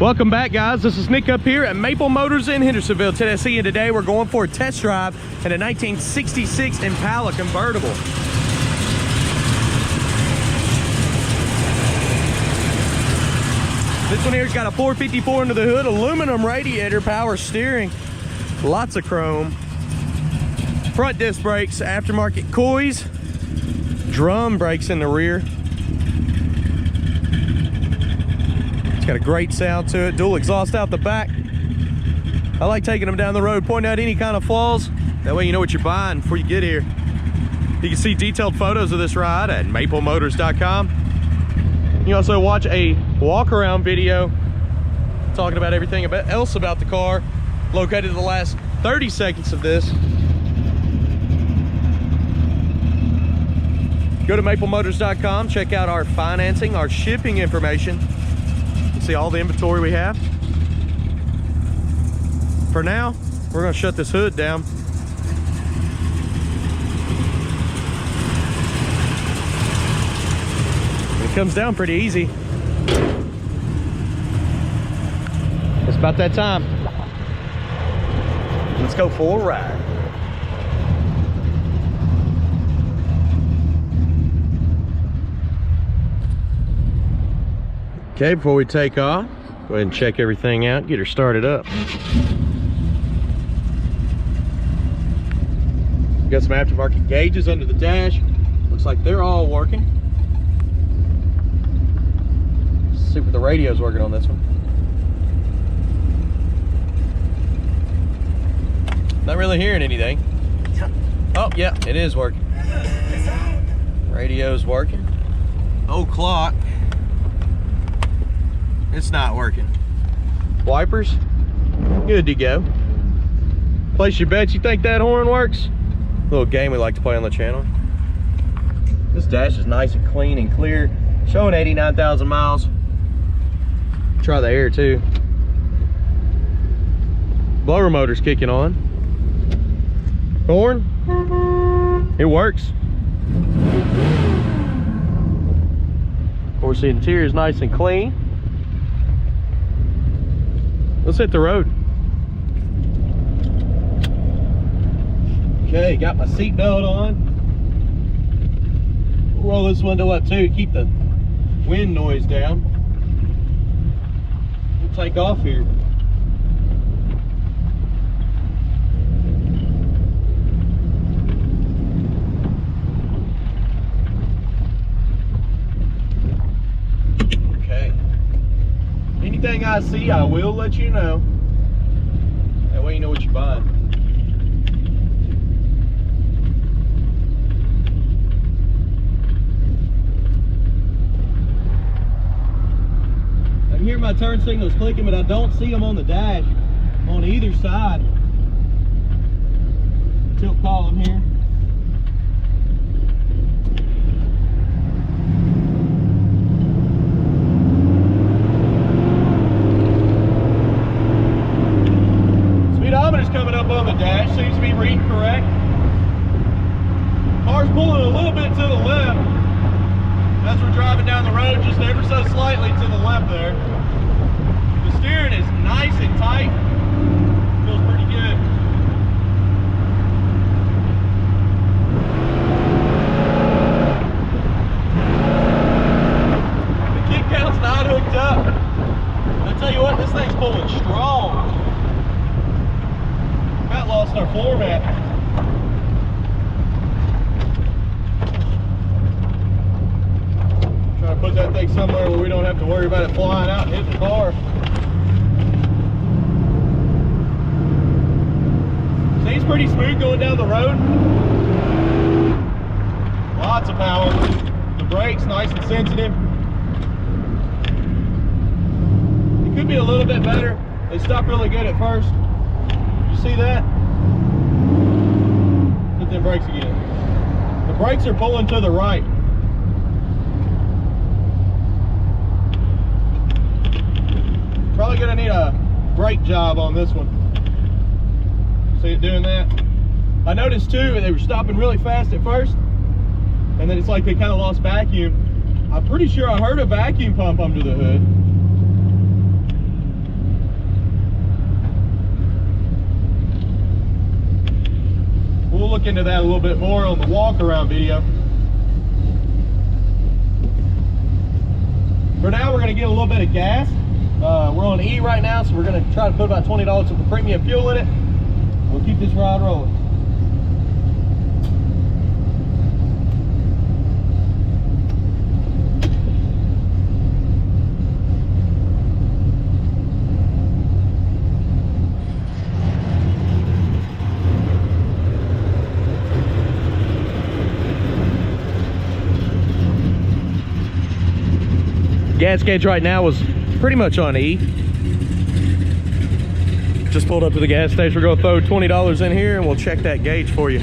Welcome back, guys. This is Nick up here at MapleMotors in Hendersonville, Tennessee, and today we're going for a test drive in a 1966 Impala convertible. This one here's got a 454 under the hood, aluminum radiator, power steering, lots of chrome, front disc brakes, aftermarket coils, drum brakes in the rear. It's got a great sound to it, dual exhaust out the back. I like taking them down the road, pointing out any kind of flaws. That way you know what you're buying before you get here. You can see detailed photos of this ride at MapleMotors.com. You can also watch a walk-around video talking about everything else about the car, located in the last 30 seconds of this. Go to MapleMotors.com, check out our financing, our shipping information. See all the inventory we have. For now, we're going to shut this hood down. It comes down pretty easy. It's about that time. Let's go for a ride. Okay, before we take off, go ahead and check everything out, get her started up. Got some aftermarket gauges under the dash. Looks like they're all working. Let's see if the radio's working on this one. Not really hearing anything. Oh, yeah, it is working. Radio's working. Oh, clock. It's not working. Wipers, good to go. Place your bets, you think that horn works? A little game we like to play on the channel. This dash is nice and clean and clear, showing 89,000 miles. Try the air too. Blower motor's kicking on. Horn, it works. Of course, the interior is nice and clean. Let's hit the road. Okay, got my seatbelt on. Roll this window up too, keep the wind noise down. We'll take off here. Anything I see, I will let you know. That way you know what you're buying. I can hear my turn signals clicking, but I don't see them on the dash on either side. Tilt column here. Coming up on the dash, seems to be reading correct. Car's pulling a little bit to the left as we're driving down the road, just ever so slightly to the left there. The steering is nice and tight, feels pretty good. The kick count's not hooked up. I'll tell you what, this thing's pulling strong. About lost our floor mat. Try to put that thing somewhere where we don't have to worry about it flying out and hitting the car. Seems pretty smooth going down the road. Lots of power. The brakes nice and sensitive. It could be a little bit better. They stopped really good at first. See that? Hit them brakes again. The brakes are pulling to the right. Probably gonna need a brake job on this one. See it doing that? I noticed too, they were stopping really fast at first, and then it's like they kind of lost vacuum. I'm pretty sure I heard a vacuum pump under the hood. look into that a little bit more on the walk around video. For now, we're gonna get a little bit of gas. We're on E right now, so we're gonna try to put about $20 of premium fuel in it. We'll keep this ride rolling. Gas gauge right now is pretty much on E. Just pulled up to the gas station. We're gonna throw $20 in here and we'll check that gauge for you.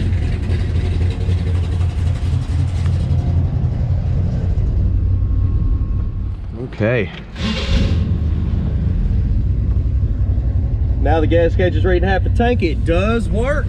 Okay. Now the gas gauge is reading half a tank. It does work.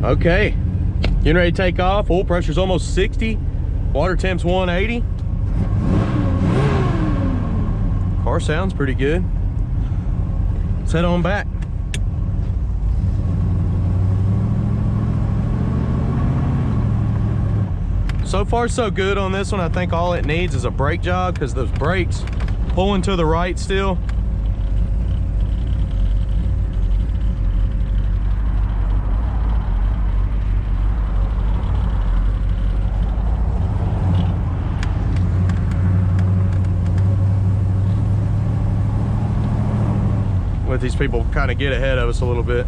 Okay, getting ready to take off. Oil pressure's almost 60. Water temp's 180. Car sounds pretty good. Let's head on back. So far so good on this one. I think all it needs is a brake job because those brakes pulling to the right still. Let these people kind of get ahead of us a little bit.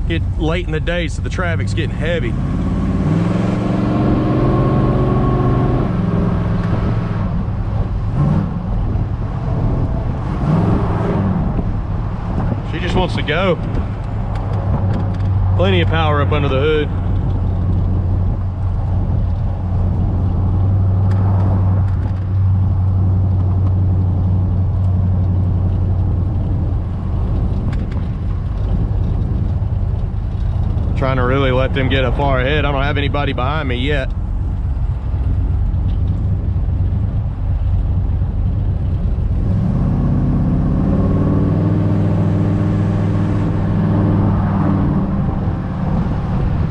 Get late in the day, so the traffic's getting heavy. She just wants to go. Plenty of power up under the hood. Trying to really let them get far ahead. I don't have anybody behind me yet.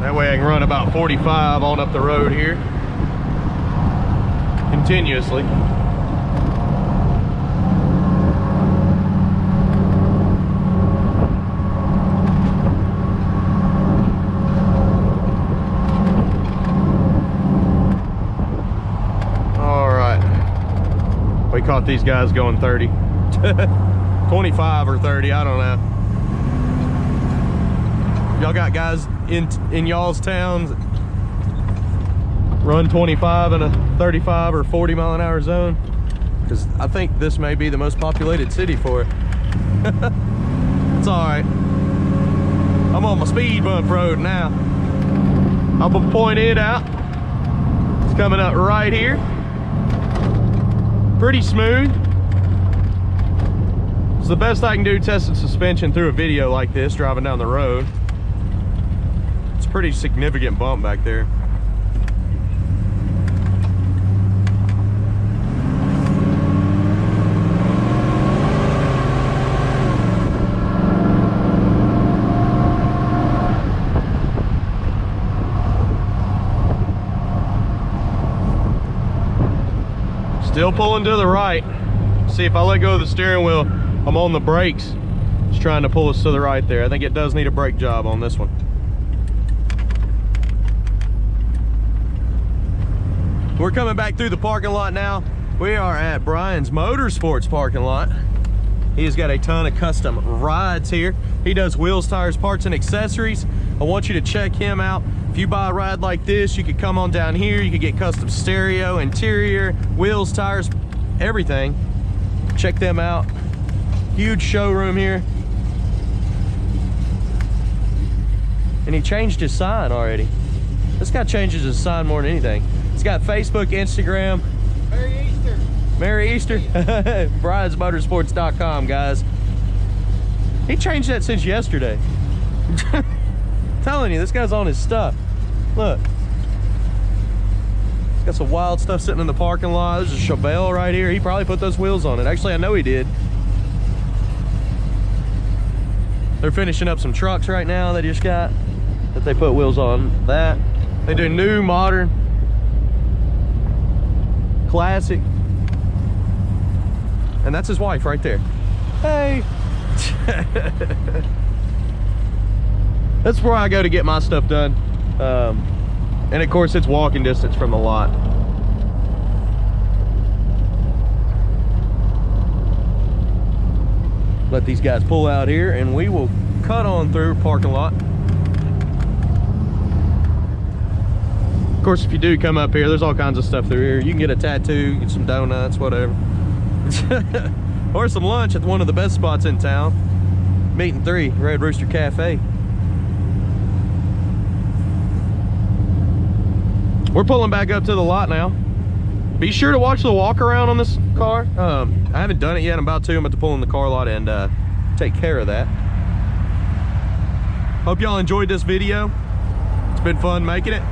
That way I can run about 45 on up the road here continuously. caught these guys going 30. 25 or 30, I don't know. Y'all got guys in y'all's towns run 25 in a 35 or 40 mile an hour zone? Because I think this may be the most populated city for it. It's all right. I'm on my speed bump road now. I'm gonna point it out. It's coming up right here. Pretty smooth. It's the best I can do testing suspension through a video like this, driving down the road. It's a pretty significant bump back there. Still pulling to the right. See, if I let go of the steering wheel, I'm on the brakes. Just trying to pull us to the right there. I think it does need a brake job on this one. We're coming back through the parking lot now. We are at Brian's Motorsports parking lot. He's got a ton of custom rides here. He does wheels, tires, parts, and accessories. I want you to check him out. If you buy a ride like this, you could come on down here. You could get custom stereo, interior, wheels, tires, everything. Check them out. Huge showroom here. And he changed his sign already. This guy changes his sign more than anything. He's got Facebook, Instagram. Merry Easter. Merry Easter. BriansMotorsports.com, guys. He changed that since yesterday. Telling you, this guy's on his stuff. Look. He's got some wild stuff sitting in the parking lot. There's a Chevelle right here. He probably put those wheels on it. Actually, I know he did. They're finishing up some trucks right now they just got that they put wheels on. That they do new, modern, classic. And that's his wife right there. Hey. That's where I go to get my stuff done. And of course it's walking distance from the lot. Let these guys pull out here and we will cut on through parking lot. Of course, if you do come up here, there's all kinds of stuff through here. You can get a tattoo, get some donuts, whatever. Or some lunch at one of the best spots in town. Meeting 3, Red Rooster Cafe. We're pulling back up to the lot now. Be sure to watch the walk around on this car. I haven't done it yet. I'm about to. I'm about to pull in the car lot and take care of that. Hope y'all enjoyed this video. It's been fun making it.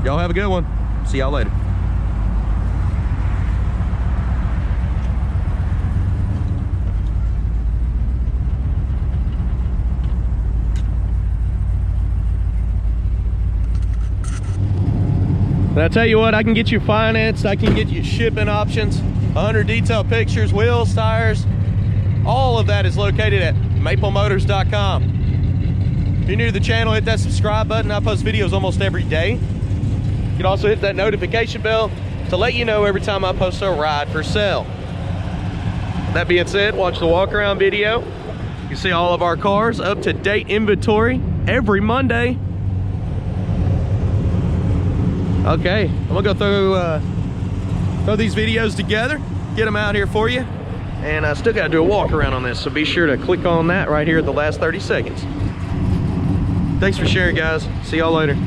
Y'all have a good one. See y'all later. And I tell you what, I can get you financed, I can get you shipping options, 100 detailed pictures, wheels, tires, all of that is located at MapleMotors.com. If you're new to the channel, hit that subscribe button. I post videos almost every day. You can also hit that notification bell to let you know every time I post a ride for sale. That being said, watch the walk around video. You can see all of our cars, up-to-date inventory every Monday. Okay, I'm gonna go throw these videos together, get them out here for you, and I still gotta do a walk around on this, so be sure to click on that right here at the last 30 seconds. Thanks for sharing, guys. See y'all later.